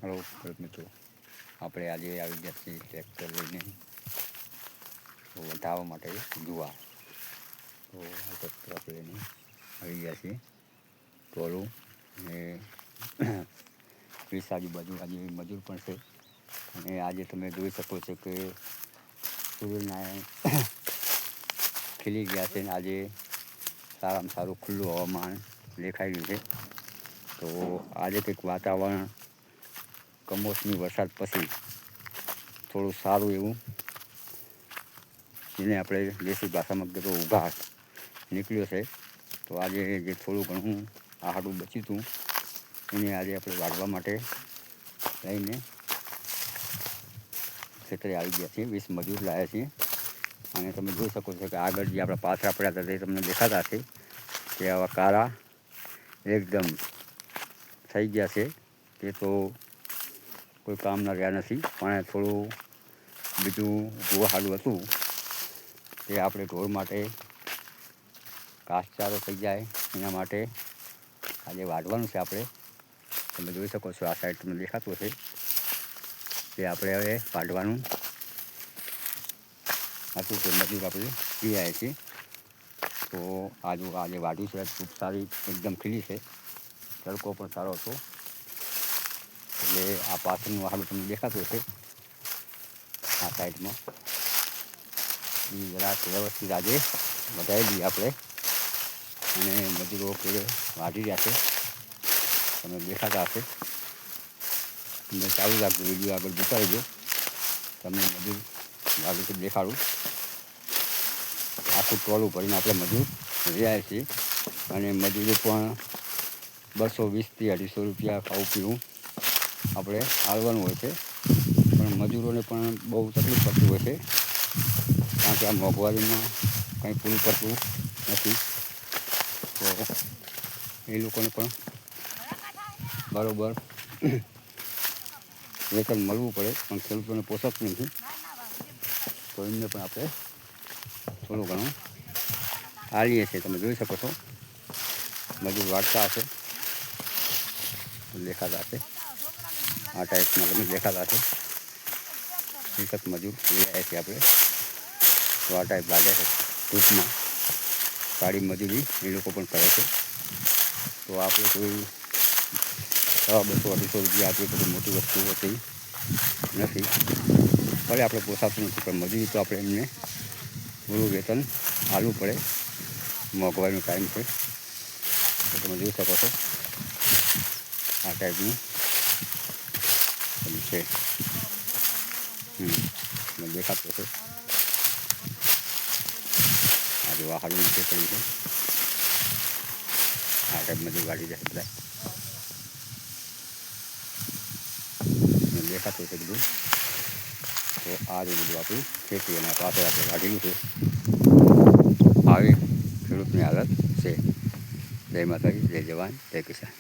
Hello ખેડૂત મિત્રો, આપણે આજે આવી ગયા છીએ ટ્રેક્ટર લઈને વટાવવા માટે જુવાર. તો આ ટ્રેક્ટર આપણે લઈને આવી ગયા છીએ. ટોળું ને 20 આજુબાજુ આજે મજૂર પણ છે. અને આજે તમે જોઈ શકો છો કે સૂર્યનારાયણ ખીલી ગયા છે ને આજે સારામાં સારું ખુલ્લું હવામાન દેખાઈ રહ્યું છે. તો આજે કંઈક વાતાવરણ કમોસમી વરસાદ પછી થોડું સારું એવું, જેને આપણે દેશી ભાષામાં કહીએ તો ઉઘાડ નીકળ્યો છે. તો આજે જે થોડું ઘણું આહારું બચ્યું હતું એને આજે આપણે વાઢવા માટે લઈને ખેતરે આવી ગયા છીએ. 20 મજૂર લાવ્યા છીએ. અને તમે જોઈ શકો છો કે આગળ જે આપણા પાથરા પડ્યા હતા તે તમને દેખાતા હશે કે આવા કાળા એકદમ થઈ ગયા છે. તે તો કોઈ કામના રહ્યા નથી, પણ થોડું બીજું ગુવાહાલું હતું તે આપણે ઢોર માટે ઘાસચારો થઈ જાય એના માટે આજે વાઢવાનું છે. આપણે તમે જોઈ શકો છો, આ સાઈડ તમને દેખાતું હશે કે આપણે હવે વાઢવાનું હતું તે મજૂર આપણે લઈ આવ્યા છીએ. તો આજે વાઢ્યું છે. ખૂબ સારી એકદમ ખીલી છે. તડકો પણ સારો હતો એટલે આ પાછળનું વાહડું તમને દેખાતું હશે આ સાઈડમાં. એ જરાક વ્યવસ્થિત આજે વધારી દઈએ આપણે. અને મજૂરો પેલે વાઢી રહ્યા છે, તમે દેખાતા હશે. તમને ચાલુ રાખજો, વિડીયો આગળ જોતા રહેજો. તમને મજૂર વાઢું દેખાડું. આખું ટોલું ભરીને આપણે મજૂર લઈ આવ્યા છીએ. અને મજૂરી પણ 220 થી 250 રૂપિયા ખાવું પીવું આપણે આળવાનું હોય છે. પણ મજૂરોને પણ બહુ તકલીફ પડતી હોય છે, કારણ કે આ મોંઘવારીમાં કંઈ પૂરું પડતું નથી. તો એ લોકોને પણ બરાબર વેતન મળવું પડે, પણ ખેડૂતોને પોષકતું નથી. તો એમને પણ આપણે થોડું ઘણું આલીએ છીએ. તમે જોઈ શકો છો મજૂર વાળતા હશે, દેખાતા હશે. આ ટાઈપમાં તમે દેખાતા હશે. વિકત મજૂર લઈ આવ્યા છીએ આપણે. તો આ ટાઈપ લાગે છે ટૂંકમાં સારી મજૂરી એ લોકો પણ કરે છે. તો આપણે કોઈ 200-250 રૂપિયા આપીએ તો કોઈ મોટી વસ્તુ હોતી નથી. ભલે આપણે પોસાતું નથી, પણ મજૂરી તો આપણે એમને પૂરું વેતન આપવું પડે. મોંઘવારીનો ટાઈમ છે. તો તમે જોઈ શકો છો આ ટાઈપનું છે. તમે દેખાતું હશે. આજે વાહાડું નીચે પડ્યું છે. આ ટાઈપ મજૂર વાળી જશે બધા. દેખાતું હશે બધું. તો આ જ બધું આપણું ખેતી અને પાછળ આપણે વાઢેલું છે. આવી ખેડૂતની હાલત છે. જય માતાજી, જય જવાન, જય કિસાન.